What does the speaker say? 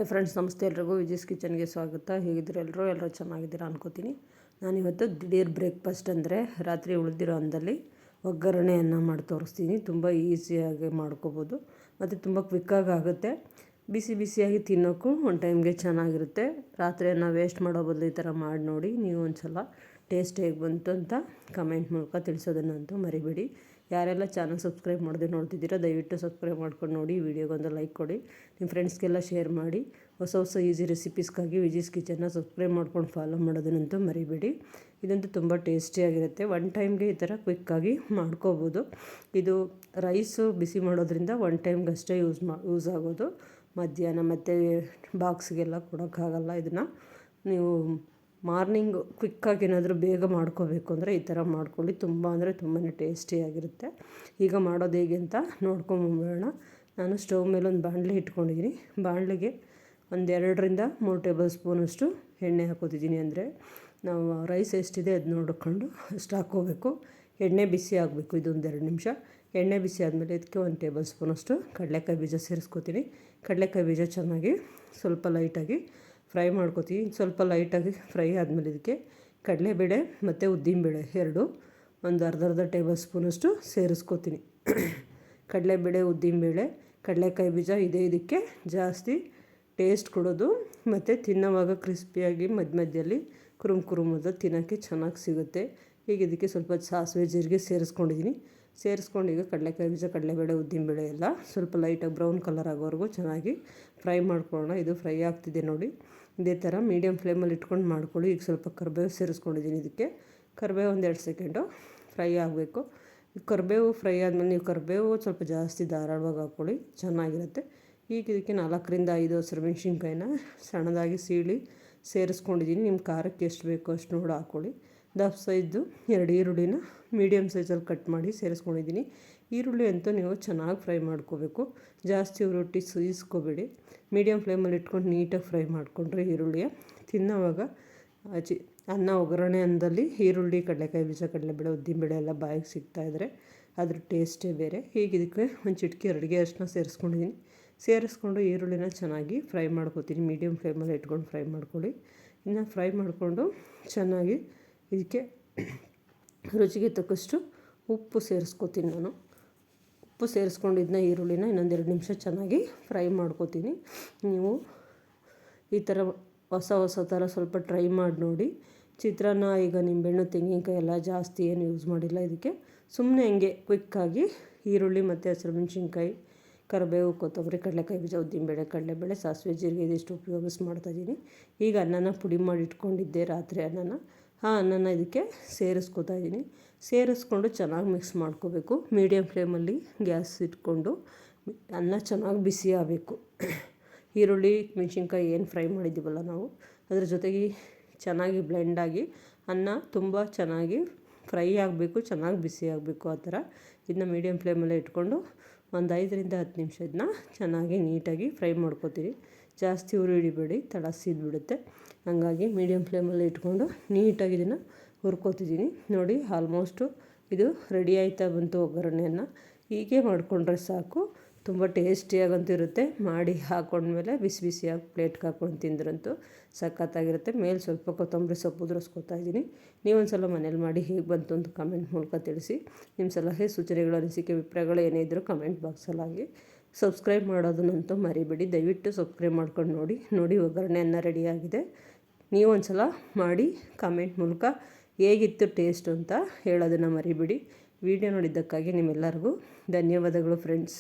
Hi friends, ನಮಸ್ತೆ ಎಲ್ರಿಗೂ. ವಿಜಯ್ಸ್ ಕಿಚನ್ಗೆ ಸ್ವಾಗತ. ಹೇಗಿದ್ದೀರ ಎಲ್ಲರೂ ಚೆನ್ನಾಗಿದ್ದೀರಾ ಅನ್ಕೋತೀನಿ. ನಾನಿವತ್ತು ದಿಢೀರ್ ಬ್ರೇಕ್ಫಾಸ್ಟ್ ಅಂದರೆ ರಾತ್ರಿ ಉಳಿದಿರೋ ಅನ್ನದಲ್ಲಿ ಒಗ್ಗರಣೆ ಅನ್ನ ಮಾಡಿ ತೋರಿಸ್ತೀನಿ. ತುಂಬ ಈಸಿಯಾಗಿ ಮಾಡ್ಕೋಬೋದು ಮತ್ತು ತುಂಬ ಕ್ವಿಕ್ಕಾಗಿ ಆಗುತ್ತೆ. ಬಿಸಿ ಬಿಸಿಯಾಗಿ ತಿನ್ನೋಕ್ಕೂ ಒಂದು ಟೈಮ್ಗೆ ಚೆನ್ನಾಗಿರುತ್ತೆ. ರಾತ್ರಿ ಅನ್ನ ವೇಸ್ಟ್ ಮಾಡೋ ಬದಲು ಈ ಥರ ಮಾಡಿ ನೋಡಿ. ನೀವು ಒಂದು ಸಲ ಟೇಸ್ಟ್ ಹೇಗೆ ಬಂತು ಅಂತ ಕಮೆಂಟ್ ಮೂಲಕ ತಿಳಿಸೋದನ್ನಂತೂ ಮರಿಬೇಡಿ. ಯಾರೆಲ್ಲ ಚಾನಲ್ ಸಬ್ಸ್ಕ್ರೈಬ್ ಮಾಡದೆ ನೋಡ್ತಿದ್ದೀರಾ ದಯವಿಟ್ಟು ಸಬ್ಸ್ಕ್ರೈಬ್ ಮಾಡ್ಕೊಂಡು ನೋಡಿ. ವಿಡಿಯೋಗೊಂದು ಲೈಕ್ ಕೊಡಿ, ನಿಮ್ಮ ಫ್ರೆಂಡ್ಸ್ಗೆಲ್ಲ ಶೇರ್ ಮಾಡಿ. ಹೊಸ ಈಸಿ ರೆಸಿಪೀಸ್ಗಾಗಿ ವಿಜೀಸ್ ಕಿಚನ್ನ ಸಬ್ಸ್ಕ್ರೈಬ್ ಮಾಡ್ಕೊಂಡು ಫಾಲೋ ಮಾಡೋದನ್ನಂತೂ ಮರಿಬೇಡಿ. ಇದಂತೂ ತುಂಬ ಟೇಸ್ಟಿಯಾಗಿರುತ್ತೆ. ಒನ್ ಟೈಮ್ಗೆ ಈ ಥರ ಕ್ವಿಕ್ಕಾಗಿ ಮಾಡ್ಕೋಬೋದು. ಇದು ರೈಸು ಬಿಸಿ ಮಾಡೋದ್ರಿಂದ ಒನ್ ಟೈಮ್ಗೆ ಅಷ್ಟೇ ಯೂಸ್ ಆಗೋದು. ಮಧ್ಯಾಹ್ನ ಮತ್ತು ಬಾಕ್ಸ್ಗೆಲ್ಲ ಕೊಡೋಕ್ಕಾಗಲ್ಲ. ಇದನ್ನು ನೀವು ಮಾರ್ನಿಂಗ್ ಕ್ವಿಕ್ಕಾಗಿ ಏನಾದರೂ ಬೇಗ ಮಾಡ್ಕೋಬೇಕು ಅಂದರೆ ಈ ಥರ ಮಾಡ್ಕೊಳ್ಳಿ. ತುಂಬ ಅಂದರೆ ತುಂಬಾ ಟೇಸ್ಟಿಯಾಗಿರುತ್ತೆ. ಈಗ ಮಾಡೋದು ಹೇಗೆ ಅಂತ ನೋಡ್ಕೊಂಬರೋಣ. ನಾನು ಸ್ಟವ್ ಮೇಲೆ ಒಂದು ಬಾಣಲೆ ಇಟ್ಕೊಂಡಿದ್ದೀನಿ. ಬಾಣಲೆಗೆ ಒಂದು 2-3 ಟೇಬಲ್ ಸ್ಪೂನಷ್ಟು ಎಣ್ಣೆ ಹಾಕೋತಿದ್ದೀನಿ. ಅಂದರೆ ನಾವು ರೈಸ್ ಎಷ್ಟಿದೆ ಅದು ನೋಡಿಕೊಂಡು ಅಷ್ಟು ಹಾಕ್ಕೋಬೇಕು. ಎಣ್ಣೆ ಬಿಸಿ ಆಗಬೇಕು. ಇದೊಂದು 2 ನಿಮಿಷ ಎಣ್ಣೆ ಬಿಸಿ ಆದಮೇಲೆ ಇದಕ್ಕೆ 1 ಟೇಬಲ್ ಸ್ಪೂನಷ್ಟು ಕಡಲೆಕಾಯಿ ಬೀಜ ಸೇರಿಸ್ಕೊತೀನಿ. ಕಡಲೆಕಾಯಿ ಬೀಜ ಚೆನ್ನಾಗಿ ಸ್ವಲ್ಪ ಲೈಟಾಗಿ ಫ್ರೈ ಮಾಡ್ಕೊತೀನಿ. ಸ್ವಲ್ಪ ಲೈಟಾಗಿ ಫ್ರೈ ಆದಮೇಲೆ ಇದಕ್ಕೆ ಕಡಲೆಬೇಳೆ ಮತ್ತು ಉದ್ದಿನಬೇಳೆ ಎರಡು ಒಂದು ಅರ್ಧ ಟೇಬಲ್ ಸ್ಪೂನಷ್ಟು ಸೇರಿಸ್ಕೊತೀನಿ. ಕಡಲೆಬೇಳೆ, ಉದ್ದಿನಬೇಳೆ, ಕಡಲೆಕಾಯಿ ಬೀಜ ಇದಕ್ಕೆ ಜಾಸ್ತಿ ಟೇಸ್ಟ್ ಕೊಡೋದು. ಮತ್ತು ತಿನ್ನೋವಾಗ ಕ್ರಿಸ್ಪಿಯಾಗಿ ಮಧ್ಯದಲ್ಲಿ ಕುರುಮದ ತಿನ್ನೋಕ್ಕೆ ಚೆನ್ನಾಗಿ ಸಿಗುತ್ತೆ. ಈಗ ಇದಕ್ಕೆ ಸ್ವಲ್ಪ ಸಾಸಿವೆ ಜೀರಿಗೆ ಸೇರಿಸ್ಕೊಂಡು ಈಗ ಕಡಲೆಕಾಯಿ ಬೀಜ, ಕಡಲೆಬೇಳೆ, ಉದ್ದಿನಬೇಳೆ ಎಲ್ಲ ಸ್ವಲ್ಪ ಲೈಟಾಗಿ ಬ್ರೌನ್ ಕಲರ್ ಆಗೋವರೆಗೂ ಚೆನ್ನಾಗಿ ಫ್ರೈ ಮಾಡ್ಕೊಳ್ಳೋಣ. ಇದು ಫ್ರೈ ಆಗ್ತಿದೆ ನೋಡಿ. ಇದೇ ಥರ ಮೀಡಿಯಮ್ ಫ್ಲೇಮಲ್ಲಿ ಇಟ್ಕೊಂಡು ಮಾಡ್ಕೊಳ್ಳಿ. ಈಗ ಸ್ವಲ್ಪ ಕರಿಬೇವು ಸೇರಿಸ್ಕೊಂಡಿದ್ದೀನಿ. ಇದಕ್ಕೆ ಕರಿಬೇವು 1-2 ಸೆಕೆಂಡು ಫ್ರೈ ಆಗಬೇಕು. ಕರಿಬೇವು ಫ್ರೈ ಆದಮೇಲೆ ನೀವು ಕರಿಬೇವು ಸ್ವಲ್ಪ ಜಾಸ್ತಿ ಧಾರಾಳವಾಗಿ ಹಾಕ್ಕೊಳ್ಳಿ, ಚೆನ್ನಾಗಿರುತ್ತೆ. ಈಗ ಇದಕ್ಕೆ 4-5 ಹಸಿರು ಮೆಣಸಿನ್ಕಾಯಿನ ಸಣ್ಣದಾಗಿ ಸೀಳಿ ಸೇರಿಸ್ಕೊಂಡಿದ್ದೀನಿ. ನಿಮ್ಮ ಖಾರಕ್ಕೆ ಎಷ್ಟು ಬೇಕೋ ಅಷ್ಟು ನೋಡಿ ಹಾಕ್ಕೊಳ್ಳಿ. ದಪ್ಪ ಸೈಜು 2 ಈರುಳ್ಳಿನ ಮೀಡಿಯಮ್ ಸೈಜಲ್ಲಿ ಕಟ್ ಮಾಡಿ ಸೇರಿಸ್ಕೊಂಡಿದ್ದೀನಿ. ಈರುಳ್ಳಿ ಅಂತೂ ನೀವು ಚೆನ್ನಾಗಿ ಫ್ರೈ ಮಾಡ್ಕೋಬೇಕು. ಜಾಸ್ತಿ ರೊಟ್ಟಿ ಸೀಸ್ಕೋಬೇಡಿ. ಮೀಡಿಯಮ್ ಫ್ಲೇಮಲ್ಲಿ ಇಟ್ಕೊಂಡು ನೀಟಾಗಿ ಫ್ರೈ ಮಾಡಿಕೊಂಡ್ರೆ ಈರುಳ್ಳಿಯ ತಿನ್ನೋವಾಗ ಅನ್ನ ಒಗ್ಗರಣೆ ಅನ್ನದಲ್ಲಿ ಈರುಳ್ಳಿ, ಕಡಲೆಕಾಯಿ ಬೀಜ, ಕಡಲೆಬೇಳೆ, ಉದ್ದಿನಬೇಳೆ ಎಲ್ಲ ಬಾಯಿಗೆ ಸಿಗ್ತಾಯಿದ್ರೆ ಅದ್ರ ಟೇಸ್ಟೇ ಬೇರೆ. ಹೀಗೆ ಇದಕ್ಕೆ ಒಂದು ಚಿಟಿಕೆ ಅಡುಗೆ ಅರಿಶಿನ ಸೇರಿಸ್ಕೊಂಡು ಈರುಳ್ಳಿನ ಚೆನ್ನಾಗಿ ಫ್ರೈ ಮಾಡ್ಕೊತೀನಿ. ಮೀಡಿಯಮ್ ಫ್ಲೇಮಲ್ಲಿ ಇಟ್ಕೊಂಡು ಫ್ರೈ ಮಾಡ್ಕೊಳ್ಳಿ. ಇನ್ನು ಫ್ರೈ ಮಾಡಿಕೊಂಡು ಚೆನ್ನಾಗಿ ಇದಕ್ಕೆ ರುಚಿಗೆ ತಕ್ಕಷ್ಟು ಉಪ್ಪು ಸೇರಿಸ್ಕೊತೀನಿ ನಾನು. ಉಪ್ಪು ಸೇರಿಸ್ಕೊಂಡು ಇದನ್ನ ಈರುಳ್ಳಿನ ಇನ್ನೊಂದು 2 ನಿಮಿಷ ಚೆನ್ನಾಗಿ ಫ್ರೈ ಮಾಡ್ಕೊತೀನಿ. ನೀವು ಈ ಥರ ಹೊಸ ಥರ ಸ್ವಲ್ಪ ಟ್ರೈ ಮಾಡಿ ನೋಡಿ. ಚಿತ್ರಾನ್ನ ಈಗ ನಿಂಬೆಹಣ್ಣು, ತೆಂಗಿನಕಾಯಿ ಎಲ್ಲ ಜಾಸ್ತಿ ಏನು ಯೂಸ್ ಮಾಡಿಲ್ಲ. ಇದಕ್ಕೆ ಸುಮ್ಮನೆ ಹಂಗೆ ಕ್ವಿಕ್ಕಾಗಿ ಈರುಳ್ಳಿ ಮತ್ತು ಹಸಿರು ಮೆಣಸಿನ್ಕಾಯಿ, ಕರಿಬೇವು, ಕೊತ್ತಂಬರಿ, ಕಡಲೆಕಾಯಿ ಬೀಜ, ಉದ್ದಿನಬೇಳೆ, ಕಡಲೆಬೇಳೆ, ಸಾಸಿವೆ ಜೀರಿಗೆ ಇದಿಷ್ಟು ಉಪಯೋಗಿಸಿ ಮಾಡ್ತಾಯಿದ್ದೀನಿ. ಈಗ ಅನ್ನನ ಪುಡಿ ಮಾಡಿ ಇಟ್ಕೊಂಡಿದ್ದೆ ರಾತ್ರಿ ಅನ್ನನ. ಆ ಅನ್ನನ ಇದಕ್ಕೆ ಸೇರಿಸ್ಕೊಂಡು ಚೆನ್ನಾಗಿ ಮಿಕ್ಸ್ ಮಾಡ್ಕೋಬೇಕು. ಮೀಡಿಯಮ್ ಫ್ಲೇಮಲ್ಲಿ ಗ್ಯಾಸ್ ಇಟ್ಕೊಂಡು ಅನ್ನ ಚೆನ್ನಾಗಿ ಬಿಸಿ ಆಗಬೇಕು. ಈರುಳ್ಳಿ, ಮೆಣಸಿನ್ಕಾಯಿ ಏನು ಫ್ರೈ ಮಾಡಿದ್ದೀವಲ್ಲ ನಾವು, ಅದ್ರ ಜೊತೆಗೆ ಚೆನ್ನಾಗಿ ಬ್ಲೆಂಡಾಗಿ ಅನ್ನ ತುಂಬ ಚೆನ್ನಾಗಿ ಫ್ರೈ ಆಗಬೇಕು, ಚೆನ್ನಾಗಿ ಬಿಸಿ ಆಗಬೇಕು. ಆ ಥರ ಇದನ್ನ ಮೀಡಿಯಮ್ ಫ್ಲೇಮಲ್ಲೇ ಇಟ್ಕೊಂಡು ಒಂದು 5-10 ನಿಮಿಷ ಇದನ್ನ ಚೆನ್ನಾಗಿ ನೀಟಾಗಿ ಫ್ರೈ ಮಾಡ್ಕೊತೀನಿ. ಜಾಸ್ತಿ ಉರಿ ಹಿಡಿಬೇಡಿ, ತಳ ಸಿದ್ಬಿಡುತ್ತೆ. ಹಾಗಾಗಿ ಮೀಡಿಯಮ್ ಫ್ಲೇಮಲ್ಲಿ ಇಟ್ಕೊಂಡು ನೀಟಾಗಿ ಇದನ್ನು ಹುರ್ಕೋತಿದ್ದೀನಿ. ನೋಡಿ, ಆಲ್ಮೋಸ್ಟು ಇದು ರೆಡಿ ಆಯ್ತಾ ಬಂತು ಒಗ್ಗರಣೆಯನ್ನು. ಹೀಗೆ ಮಾಡಿಕೊಂಡ್ರೆ ಸಾಕು. ತುಂಬ ಟೇಸ್ಟಿಯಾಗಂತೂ ಇರುತ್ತೆ. ಮಾಡಿ ಹಾಕ್ಕೊಂಡ್ಮೇಲೆ ಬಿಸಿ ಬಿಸಿಯಾಗಿ ಪ್ಲೇಟ್ಗೆ ಹಾಕ್ಕೊಂಡು ತಿಂದ್ರಂತೂ ಸಖತ್ತಾಗಿರುತ್ತೆ. ಮೇಲೆ ಸ್ವಲ್ಪ ಕೊತ್ತಂಬರಿ ಸೊಪ್ಪು ಉದುರಿಸ್ಕೊತಾ ಇದ್ದೀನಿ. ನೀವೊಂದು ಸಲ ಮನೇಲಿ ಮಾಡಿ ಹೇಗೆ ಬಂತು ಅಂತ ಕಮೆಂಟ್ ಮೂಲಕ ತಿಳಿಸಿ. ನಿಮ್ಮ ಸಲಹೆ, ಸೂಚನೆಗಳು, ಅನಿಸಿಕೆ, ಅಭಿಪ್ರಾಯಗಳು ಏನೇ ಇದ್ದರೂ ಕಮೆಂಟ್ ಬಾಕ್ಸಲ್ಲಾಗಿ. ಸಬ್ಸ್ಕ್ರೈಬ್ ಮಾಡೋದನ್ನಂತೂ ಮರಿಬೇಡಿ. ದಯವಿಟ್ಟು ಸಬ್ಸ್ಕ್ರೈಬ್ ಮಾಡ್ಕೊಂಡು ನೋಡಿ ಒಗ್ಗರಣೆ ಅನ್ನ ರೆಡಿಯಾಗಿದೆ. ನೀವೊಂದು ಸಲ ಮಾಡಿ ಕಮೆಂಟ್ ಮೂಲಕ ಹೇಗಿತ್ತು ಟೇಸ್ಟು ಅಂತ ಹೇಳೋದನ್ನು ಮರಿಬೇಡಿ. ವಿಡಿಯೋ ನೋಡಿದ್ದಕ್ಕಾಗಿ ನಿಮ್ಮೆಲ್ಲರಿಗೂ ಧನ್ಯವಾದಗಳು ಫ್ರೆಂಡ್ಸ್.